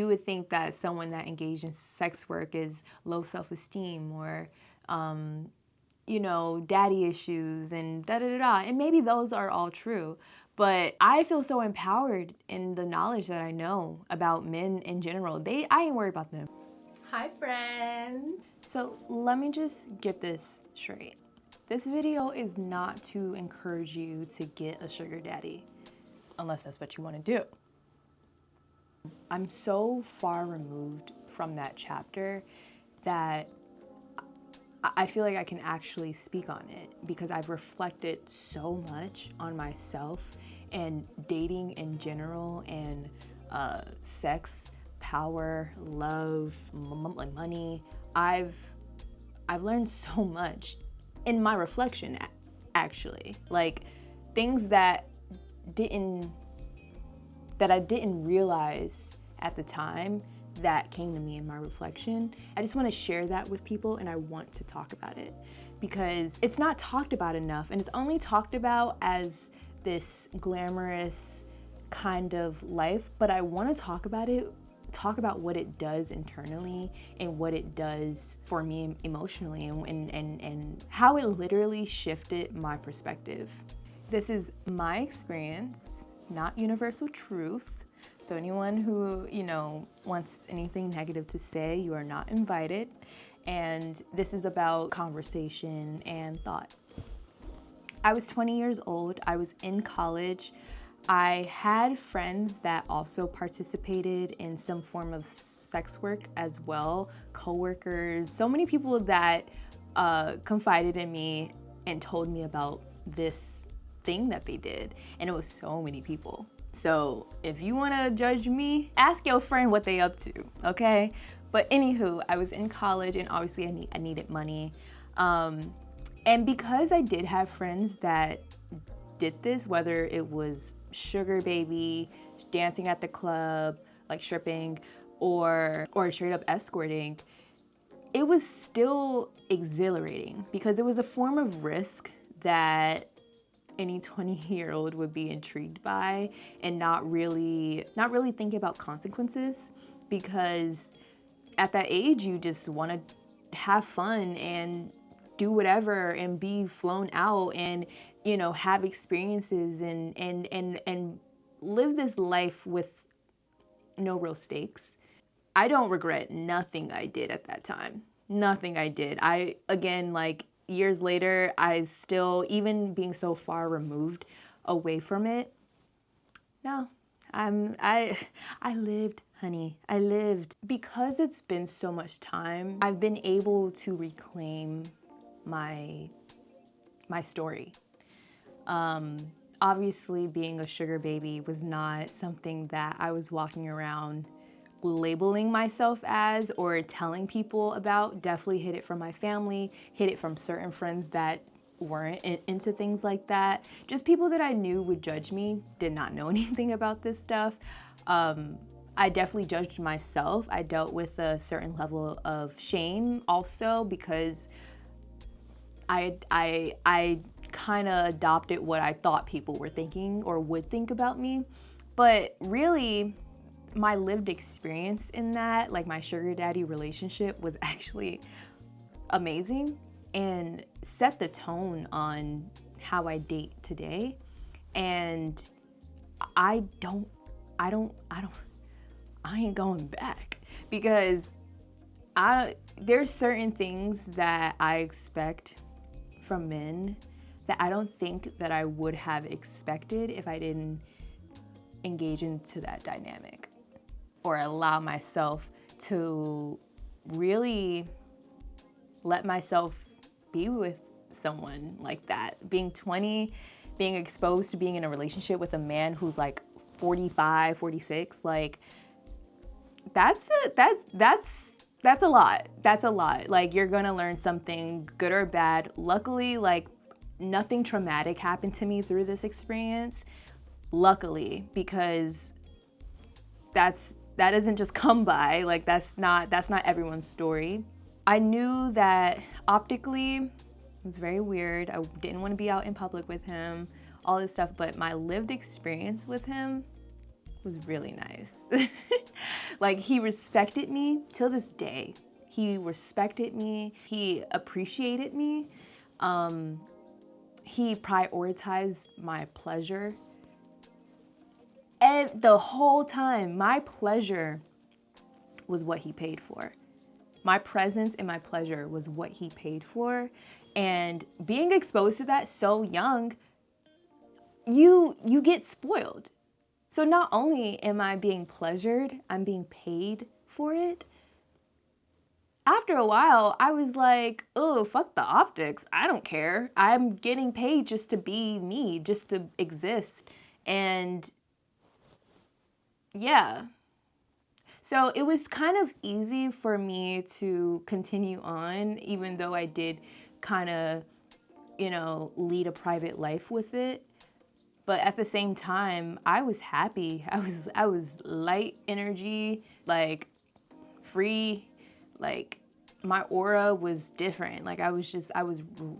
you would think that someone that engaged in sex work is low self-esteem or, you know, daddy issues and da-da-da-da. And maybe those are all true. But I feel so empowered in the knowledge that I know about men in general. I ain't worried about them. Hi, friends. So let me just get this straight. This video is not to encourage you to get a sugar daddy, unless that's what you want to do. I'm so far removed from that chapter that I feel like I can actually speak on it because I've reflected so much on myself and dating in general and sex, power, love, money. I've learned so much in my reflection, actually. Like things that I didn't realize at the time that came to me in my reflection. I just want to share that with people, and I want to talk about it because it's not talked about enough, and it's only talked about as this glamorous kind of life, but I want to talk about what it does internally and what it does for me emotionally and how it literally shifted my perspective. This is my experience, not universal truth. So anyone who, you know, wants anything negative to say, you are not invited. And this is about conversation and thought. I was 20 years old. I was in college. I had friends that also participated in some form of sex work as well, coworkers, so many people that confided in me and told me about this thing that they did. And it was so many people. So if you want to judge me, ask your friend what they up to, okay? But anywho, I was in college and obviously I needed money. And because I did have friends that did this, whether it was sugar baby, dancing at the club, like stripping, or straight up escorting, it was still exhilarating because it was a form of risk that any 20-year-old would be intrigued by and not really thinking about consequences, because at that age you just want to have fun and do whatever and be flown out and, you know, have experiences and live this life with no real stakes. I don't regret nothing I did at that time. Nothing I did. Again, like years later, I still, even being so far removed away from it, no, I lived, honey. I lived. Because it's been so much time, I've been able to reclaim my story. Obviously, being a sugar baby was not something that I was walking around labeling myself as or telling people about. Definitely hid it from my family, hid it from certain friends that weren't into things like that. Just people that I knew would judge me, did not know anything about this stuff. I definitely judged myself. I dealt with a certain level of shame also because I kind of adopted what I thought people were thinking or would think about me. But really, my lived experience in that, like my sugar daddy relationship, was actually amazing and set the tone on how I date today. And I ain't going back because there's certain things that I expect from men that I don't think that I would have expected if I didn't engage into that dynamic or allow myself to really let myself be with someone like that. Being 20, being exposed to being in a relationship with a man who's like 45, 46, like that's a lot. That's a lot. Like, you're gonna learn something, good or bad. Luckily, like, nothing traumatic happened to me through this experience. Luckily, because that doesn't just come by. Like, that's not everyone's story. I knew that optically it was very weird. I didn't want to be out in public with him, all this stuff, but my lived experience with him was really nice. Like, he respected me till this day. He respected me. He appreciated me. He prioritized my pleasure. And the whole time, my pleasure was what he paid for. My presence and my pleasure was what he paid for. And being exposed to that so young, you get spoiled. So not only am I being pleasured, I'm being paid for it. After a while, I was like, oh, fuck the optics. I don't care. I'm getting paid just to be me, just to exist. And yeah. So it was kind of easy for me to continue on, even though I did kind of, lead a private life with it. But at the same time, I was happy. I was light energy, like free, like my aura was different. Like I was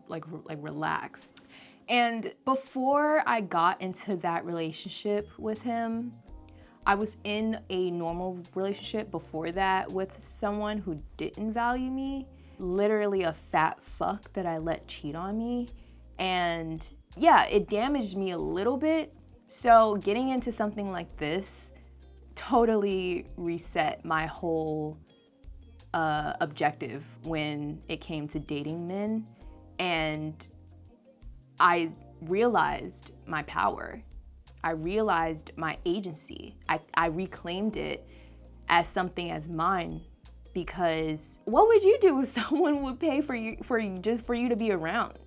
like relaxed. And before I got into that relationship with him, I was in a normal relationship before that with someone who didn't value me. Literally a fat fuck that I let cheat on me. And yeah, it damaged me a little bit. So getting into something like this totally reset my whole objective when it came to dating men. And I realized my power. I realized my agency. I reclaimed it as something as mine, because what would you do if someone would pay for you just for you to be around?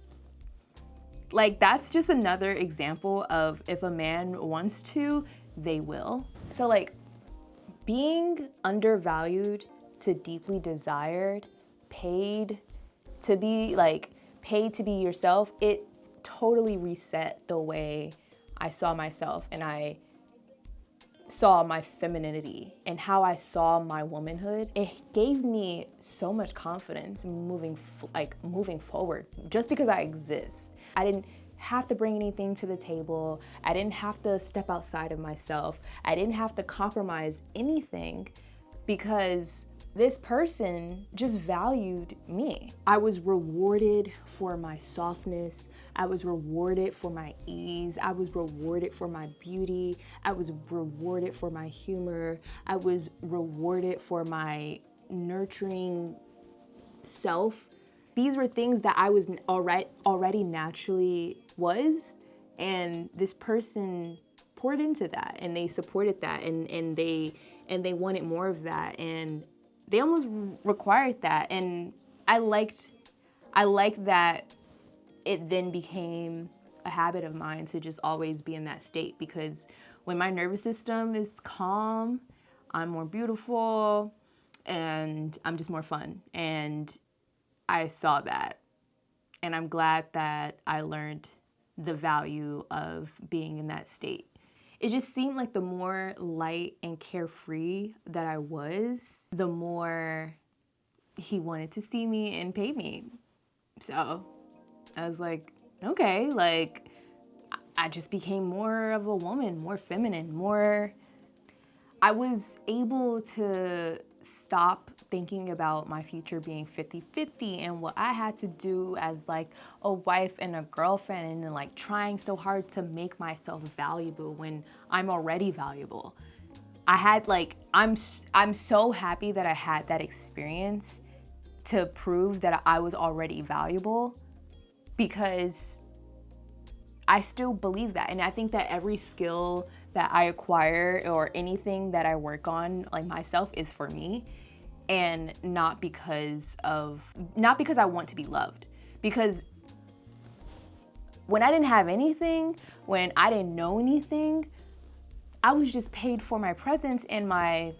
Like, that's just another example of if a man wants to, they will. So like, being undervalued to deeply desired, paid to be yourself, it totally reset the way I saw myself, and I saw my femininity and how I saw my womanhood. It gave me so much confidence moving forward, just because I exist. I didn't have to bring anything to the table. I didn't have to step outside of myself. I didn't have to compromise anything, because this person just valued me. I was rewarded for my softness. I was rewarded for my ease. I was rewarded for my beauty. I was rewarded for my humor. I was rewarded for my nurturing self. These were things that I was already naturally was, and this person poured into that, and they supported that, and they wanted more of that, and they almost required that. And I liked that it then became a habit of mine to just always be in that state, because when my nervous system is calm, I'm more beautiful and I'm just more fun. And I saw that, and I'm glad that I learned the value of being in that state. It just seemed like the more light and carefree that I was, the more he wanted to see me and pay me. So I was like, okay, like I just became more of a woman, more feminine, I was able to stop thinking about my future being 50-50 and what I had to do as like a wife and a girlfriend, and like trying so hard to make myself valuable when I'm already valuable. I'm so happy that I had that experience to prove that I was already valuable, because I still believe that. And I think that every skill that I acquire or anything that I work on, like myself, is for me, and not because I want to be loved. Because when I didn't have anything, when I didn't know anything, I was just paid for my presence and my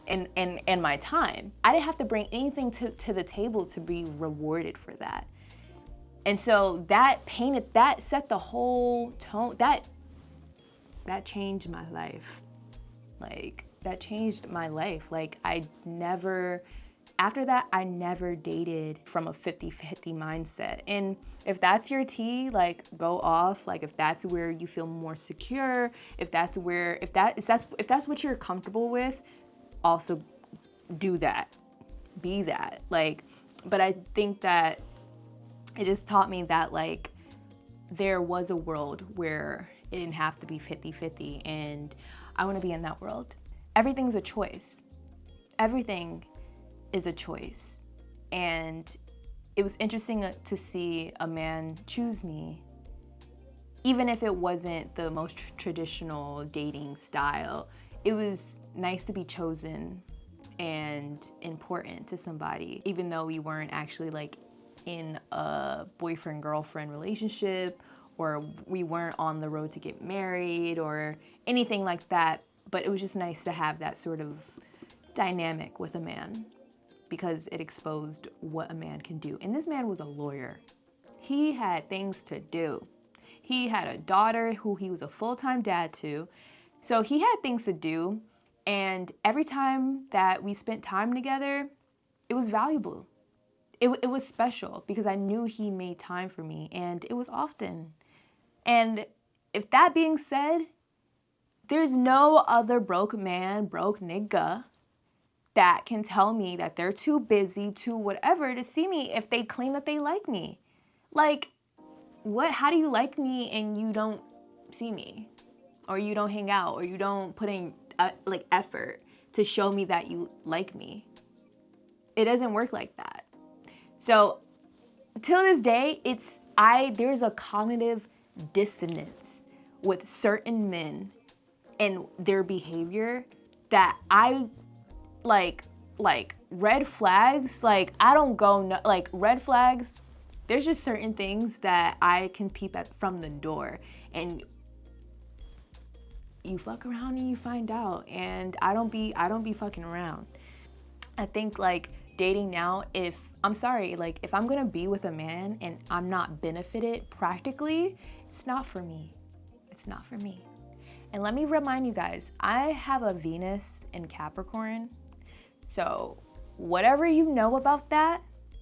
time. I didn't have to bring anything to the table to be rewarded for that. And so that set the whole tone. That changed my life. Like, that changed my life. Like, I never After that, I never dated from a 50-50 mindset. And if that's your tea, like, go off. Like, if that's where you feel more secure, if that's what you're comfortable with, also do that. Be that. Like, but I think that it just taught me that, like, there was a world where it didn't have to be 50-50, and I want to be in that world. Everything's a choice. Everything is a choice. And it was interesting to see a man choose me, even if it wasn't the most traditional dating style. It was nice to be chosen and important to somebody, even though we weren't actually like in a boyfriend-girlfriend relationship, or we weren't on the road to get married or anything like that. But it was just nice to have that sort of dynamic with a man, because it exposed what a man can do. And this man was a lawyer. He had things to do. He had a daughter who he was a full-time dad to. So he had things to do. And every time that we spent time together, it was valuable. It was special because I knew he made time for me, and it was often. And if that being said, there's no other broke man, broke nigga, that can tell me that they're too busy, too whatever, to see me if they claim that they like me. Like, what? How do you like me and you don't see me? Or you don't hang out, or you don't put in like effort to show me that you like me? It doesn't work like that. So till this day, there's a cognitive dissonance with certain men and their behavior that I like red flags. Like, I don't go like red flags. There's just certain things that I can peep at from the door, and you fuck around and you find out. And I don't be fucking around. I think like dating now, if I'm gonna be with a man and I'm not benefited practically, it's not for me. It's not for me. And let me remind you guys, I have a Venus in Capricorn. So whatever you know about that,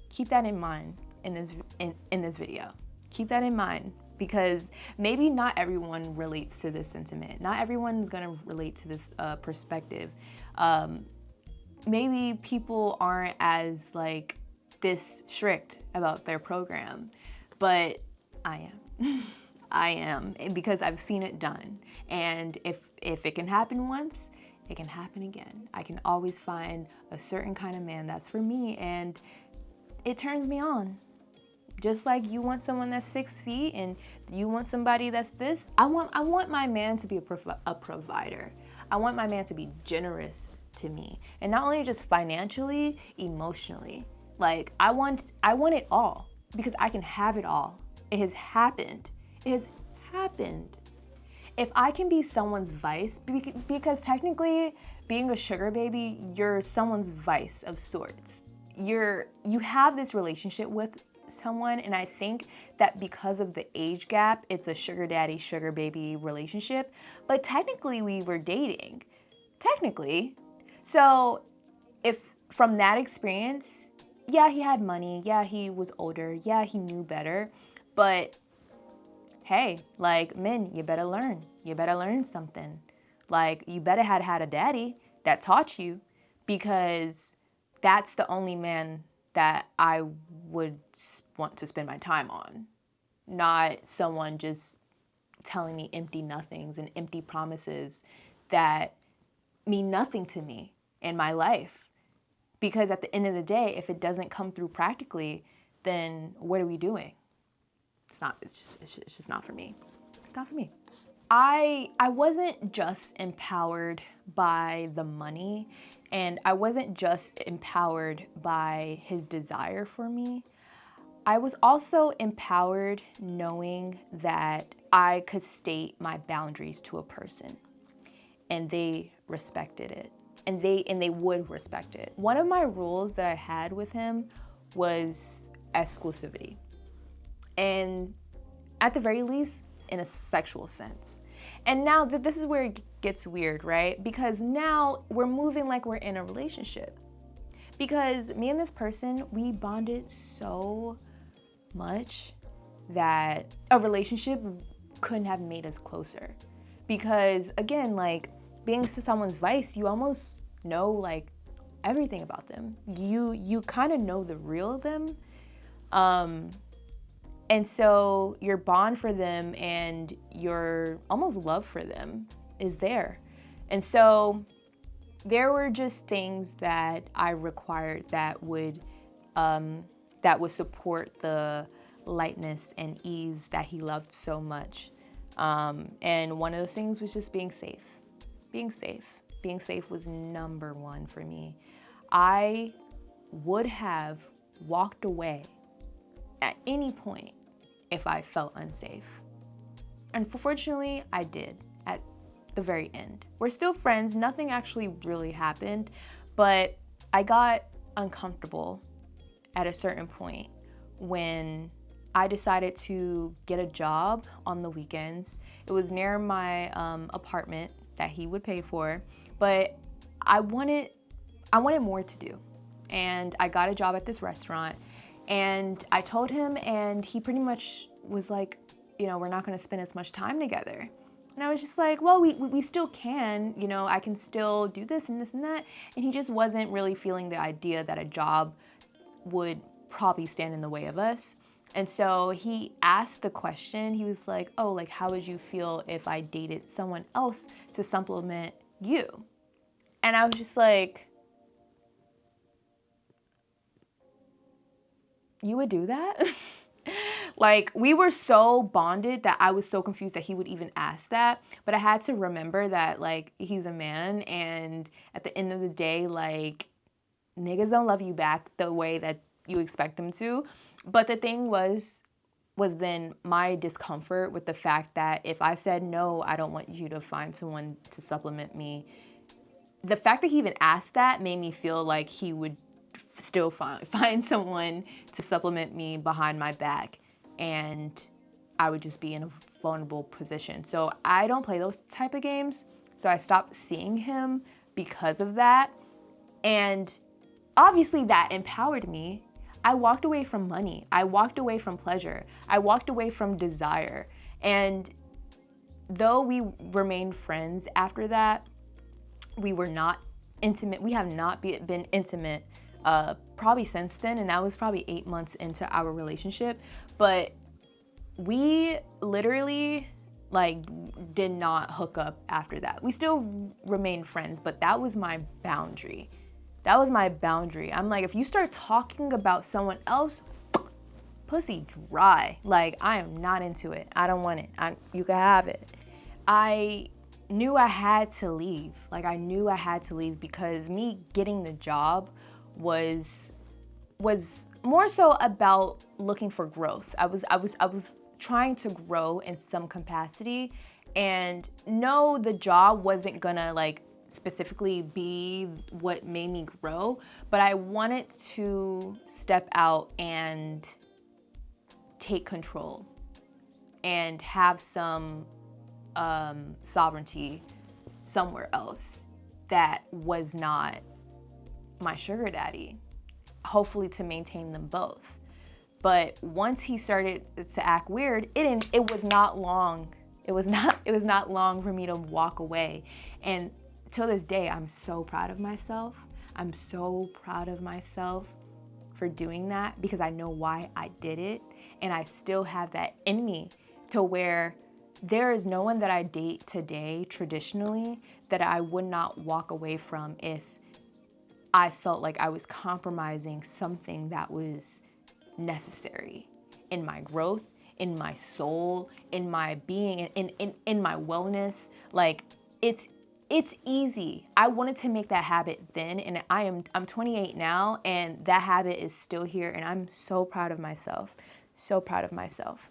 keep that in mind in this video. Keep that in mind, because maybe not everyone relates to this sentiment. Not everyone's gonna relate to this perspective. Maybe people aren't as like this strict about their program, but I am. I am, because I've seen it done. And if it can happen once, it can happen again. I can always find a certain kind of man that's for me, and it turns me on. Just like you want someone that's 6 feet and you want somebody that's this. I want my man to be a provider. I want my man to be generous to me, and not only just financially, emotionally. Like, I want it all, because I can have it all. It has happened. It has happened. If I can be someone's vice, because technically being a sugar baby, you're someone's vice of sorts. You have this relationship with someone, and I think that because of the age gap, it's a sugar daddy, sugar baby relationship. But technically we were dating. Technically. So if from that experience, yeah, he had money, yeah, he was older, yeah, he knew better, but hey, like, men, you better learn. You better learn something. Like, you better had a daddy that taught you, because that's the only man that I would want to spend my time on. Not someone just telling me empty nothings and empty promises that mean nothing to me in my life. Because at the end of the day, if it doesn't come through practically, then what are we doing? It's just not for me. It's not for me. I wasn't just empowered by the money, and I wasn't just empowered by his desire for me. I was also empowered knowing that I could state my boundaries to a person, and they respected it, and they would respect it. One of my rules that I had with him was exclusivity. And at the very least, in a sexual sense. And now this is where it gets weird, right? Because now we're moving like we're in a relationship. Because me and this person, we bonded so much that a relationship couldn't have made us closer. Because again, like being someone's vice, you almost know like everything about them. You kind of know the real them. And so your bond for them and your almost love for them is there. And so there were just things that I required that would support the lightness and ease that he loved so much. And one of those things was just being safe. Being safe. Being safe was number one for me. I would have walked away at any point if I felt unsafe. And fortunately, I did at the very end. We're still friends. Nothing actually really happened, but I got uncomfortable at a certain point when I decided to get a job on the weekends. It was near my apartment that he would pay for, but I wanted more to do. And I got a job at this restaurant, and I told him, and he pretty much was like, you know, we're not gonna spend as much time together. And I was just like, well, we still can, you know, I can still do this and this and that. And he just wasn't really feeling the idea that a job would probably stand in the way of us. And so he asked the question, he was like, oh, like, how would you feel if I dated someone else to supplement you? And I was just like, you would do that? Like, we were so bonded that I was so confused that he would even ask that. But I had to remember that, like, he's a man, and at the end of the day, like, niggas don't love you back the way that you expect them to. But the thing was then my discomfort with the fact that if I said, no, I don't want you to find someone to supplement me, the fact that he even asked that made me feel like he would still find someone to supplement me behind my back, and I would just be in a vulnerable position. So I don't play those type of games. So I stopped seeing him because of that. And obviously that empowered me. I walked away from money. I walked away from pleasure. I walked away from desire. And though we remained friends after that, we were not intimate. We have not been intimate probably since then, and that was probably 8 months into our relationship. But we literally like did not hook up after that. We still remained friends, but that was my boundary. That was my boundary. I'm like, if you start talking about someone else, pussy dry. Like, I am not into it. I don't want it. You can have it. I knew I had to leave. Like, I knew I had to leave because me getting the job was more so about looking for growth. I was trying to grow in some capacity, and no, the job wasn't gonna like specifically be what made me grow, but I wanted to step out and take control and have some sovereignty somewhere else that was not my sugar daddy, hopefully to maintain them both. But once he started to act weird, it was not long. It was not long for me to walk away. And till this day, I'm so proud of myself. I'm so proud of myself for doing that because I know why I did it. And I still have that in me to where there is no one that I date today traditionally that I would not walk away from if I felt like I was compromising something that was necessary in my growth, in my soul, in my being, in my wellness. Like, it's easy. I wanted to make that habit then, and I'm 28 now, and that habit is still here, and I'm so proud of myself. So proud of myself.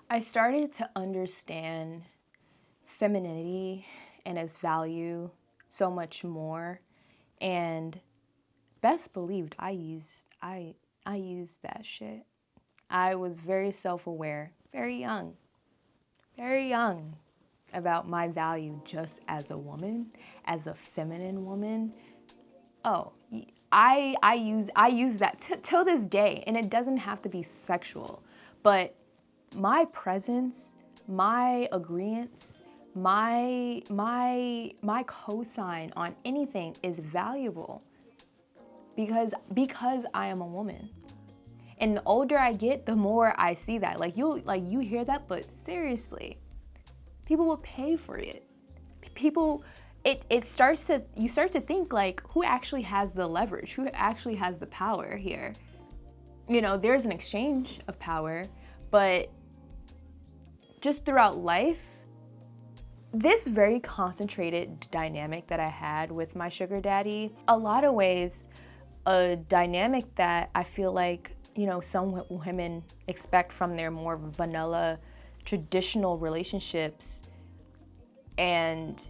I started to understand femininity and its value so much more, and best believed I used that shit. I was very self-aware, very young about my value just as a woman, as a feminine woman. Oh, I use that till this day, and it doesn't have to be sexual, but my presence, my agreeance, my cosign on anything is valuable because I am a woman. And the older I get, the more I see that. Like you hear that, but seriously, people will pay for it. You start to think like, who actually has the leverage? Who actually has the power here? You know, there's an exchange of power, but just throughout life, this very concentrated dynamic that I had with my sugar daddy, a lot of ways, a dynamic that I feel like, you know, some women expect from their more vanilla, traditional relationships, and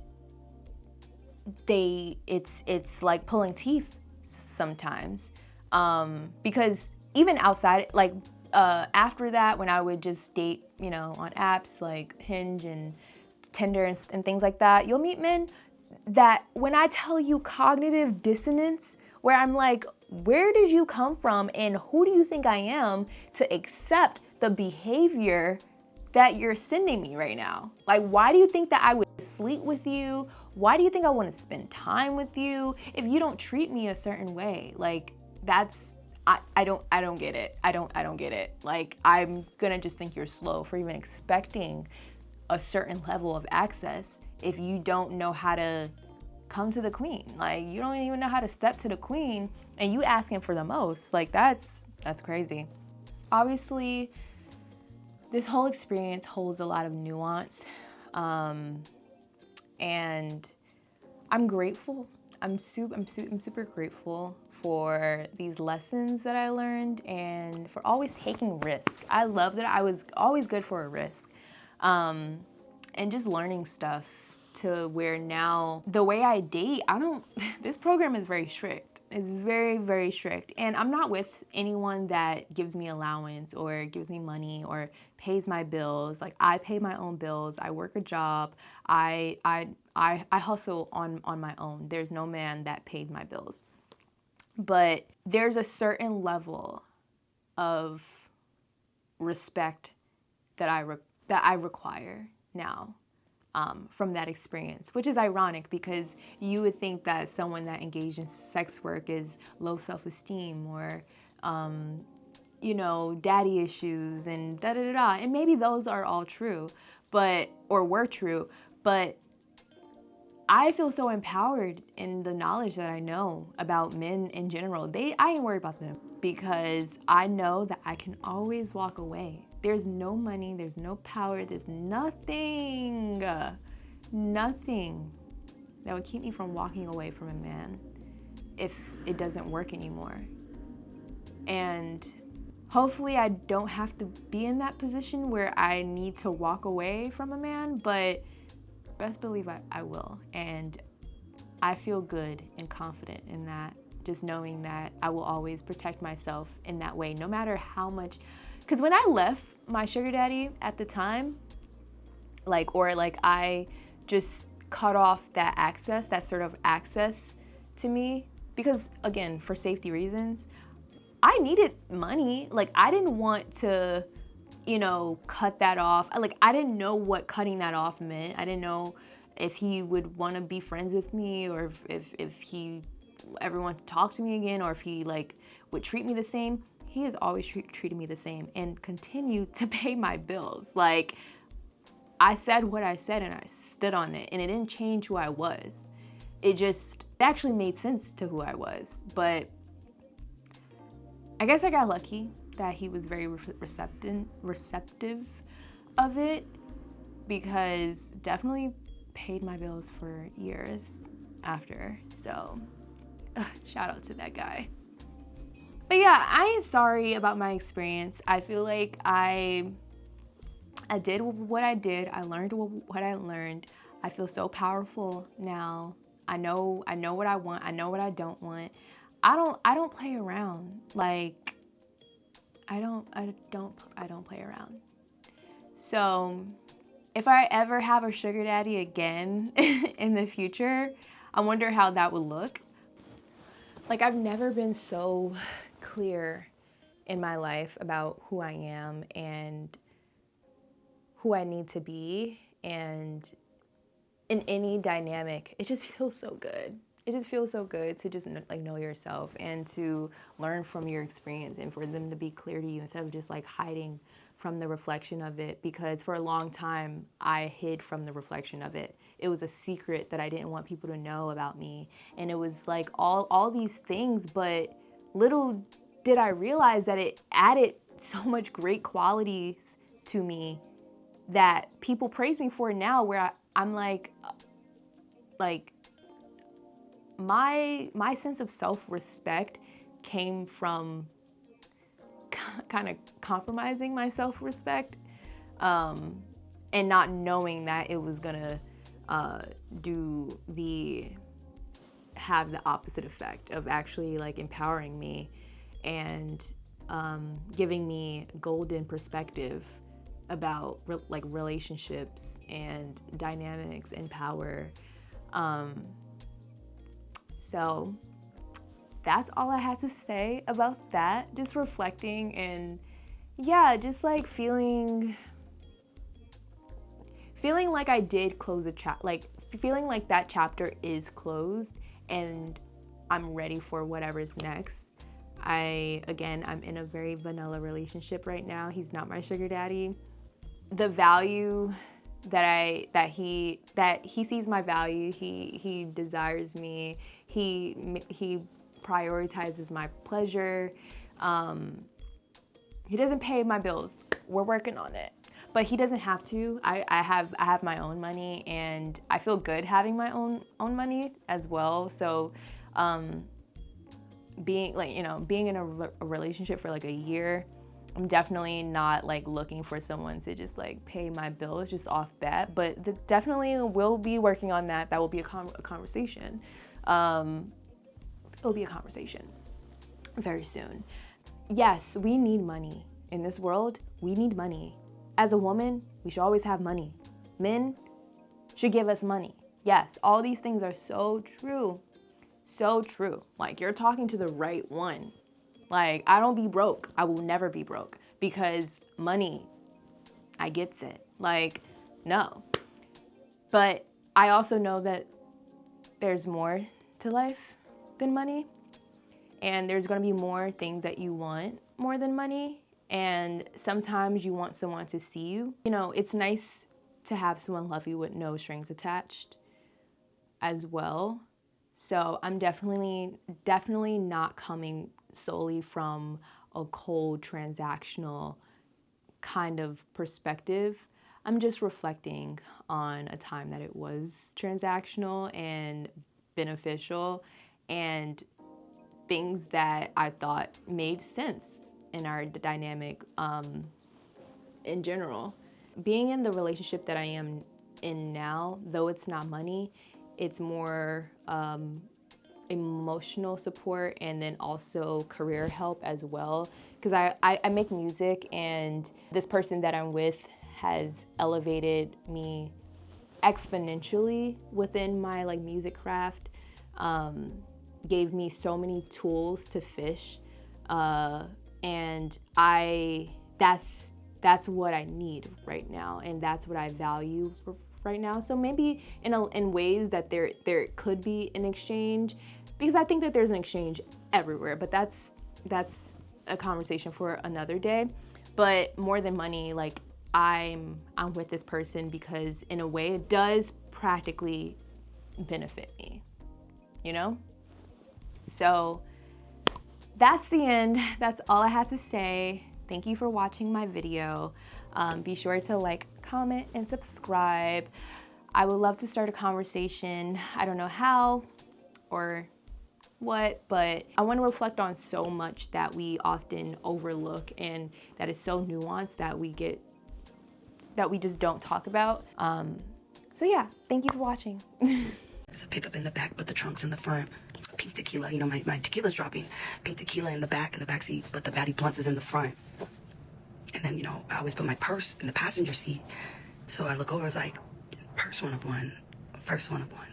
it's like pulling teeth sometimes, because even outside, like after that, when I would just date, you know, on apps like Hinge and Tinder and things like that, you'll meet men that, when I tell you cognitive dissonance, where I'm like, where did you come from and who do you think I am to accept the behavior that you're sending me right now? Like, why do you think that I would sleep with you? Why do you think I want to spend time with you if you don't treat me a certain way? Like, that's, I don't get it. I don't get it. Like, I'm gonna just think you're slow for even expecting a certain level of access if you don't know how to come to the queen. Like, you don't even know how to step to the queen and you asking for the most. Like, that's crazy. Obviously, this whole experience holds a lot of nuance, and I'm grateful. I'm super grateful for these lessons that I learned and for always taking risks. I love that I was always good for a risk, and just learning stuff to where now the way I date, this program is very strict. It's very, very strict. And I'm not with anyone that gives me allowance or gives me money or pays my bills. Like, I pay my own bills. I work a job. I hustle on my own. There's no man that paid my bills. But there's a certain level of respect that I require now, from that experience, which is ironic because you would think that someone that engaged in sex work is low self-esteem or, you know, daddy issues and da-da-da-da. And maybe those are all true, or were true, but I feel so empowered in the knowledge that I know about men in general. I ain't worried about them because I know that I can always walk away. There's no money, there's no power, there's nothing that would keep me from walking away from a man if it doesn't work anymore. And hopefully I don't have to be in that position where I need to walk away from a man, but best believe I will. And I feel good and confident in that, just knowing that I will always protect myself in that way, no matter how much. Because when I left my sugar daddy at the time, I just cut off that sort of access to me, because again, for safety reasons, I needed money. Like, I didn't want to, you know, cut that off. Like, I didn't know what cutting that off meant. I didn't know if he would want to be friends with me, or if he ever wanted to talk to me again, or if he like would treat me the same. He has always treated me the same and continued to pay my bills. Like, I said what I said and I stood on it, and it didn't change who I was. It actually made sense to who I was. But I guess I got lucky that he was very receptive of it, because definitely paid my bills for years after. So shout out to that guy. But yeah, I ain't sorry about my experience. I feel like I did what I did. I learned what I learned. I feel so powerful now. I know what I want. I know what I don't want. I don't play around. Like, I don't play around. So if I ever have a sugar daddy again in the future, I wonder how that would look. Like, I've never been so clear in my life about who I am and who I need to be, and in any dynamic, it just feels so good. It just feels so good to just like know yourself and to learn from your experience and for them to be clear to you instead of just like hiding from the reflection of it, because for a long time I hid from the reflection of it. It was a secret that I didn't want people to know about me, and it was like all these things, but little did I realize that it added so much great qualities to me that people praise me for now, where I'm like my sense of self-respect came from kind of compromising my self-respect, and not knowing that it was gonna have the opposite effect of actually like empowering me and giving me golden perspective about relationships and dynamics and power. So that's all I had to say about that. Just reflecting and yeah, just like feeling like I did close a chapter, like feeling like that chapter is closed and I'm ready for whatever's next. I'm in a very vanilla relationship right now. He's not my sugar daddy. The value that he sees my value, he desires me, he prioritizes my pleasure. He doesn't pay my bills. We're working on it, but he doesn't have to. I have my own money, and I feel good having my own money as well. So being in a relationship for like a year, I'm definitely not like looking for someone to just like pay my bills just off bat, but definitely will be working on that. That will be a conversation. It'll be a conversation very soon. Yes, we need money in this world. We need money. As a woman, we should always have money. Men should give us money. Yes, all these things are so true. So true. Like, you're talking to the right one. Like, I don't be broke. I will never be broke because money, I gets it. Like, no. But I also know that there's more to life than money. And there's going to be more things that you want more than money. And sometimes you want someone to see you. You know, it's nice to have someone love you with no strings attached as well. So I'm definitely not coming solely from a cold transactional kind of perspective. I'm just reflecting on a time that it was transactional and beneficial, and things that I thought made sense in our dynamic in general. Being in the relationship that I am in now, though it's not money, it's more emotional support and then also career help as well. Because I make music, and this person that I'm with has elevated me exponentially within my like music craft. Gave me so many tools to fish, and that's what I need right now, and that's what I value right now. So maybe in ways that there could be an exchange, because I think that there's an exchange everywhere, but that's a conversation for another day. But more than money, like I'm with this person because in a way it does practically benefit me, you know? So that's the end. That's all I had to say. Thank you for watching my video. Be sure to like, comment, and subscribe. I would love to start a conversation. I don't know how or what, but I want to reflect on so much that we often overlook and that is so nuanced that we just don't talk about. So yeah, thank you for watching. There's a pickup in the back, but the trunk's in the front. Pink tequila, you know, my tequila's dropping. Pink tequila in the back seat, but the baddie blunts is in the front. And then, you know, I always put my purse in the passenger seat. So I look over, it's like, purse 1 of 1, first 1 of 1.